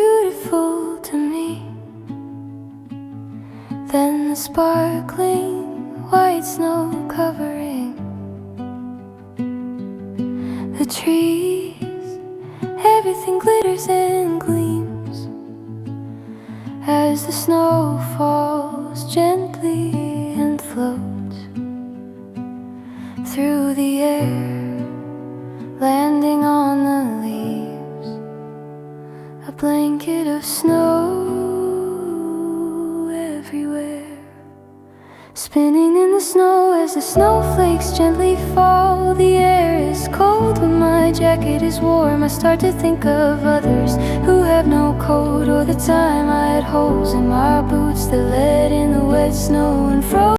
beautiful to me than the sparkling white snow covering the trees. Everything glitters and gleams as the snow falls gently and floats through the air, landing on the leaves, a blanket of snow everywhere. Spinning in the snow as the snowflakes gently fall. The air is cold when my jacket is warm. I start to think of others who have no coat, or the time I had holes in my boots that let in the wet snow and froze.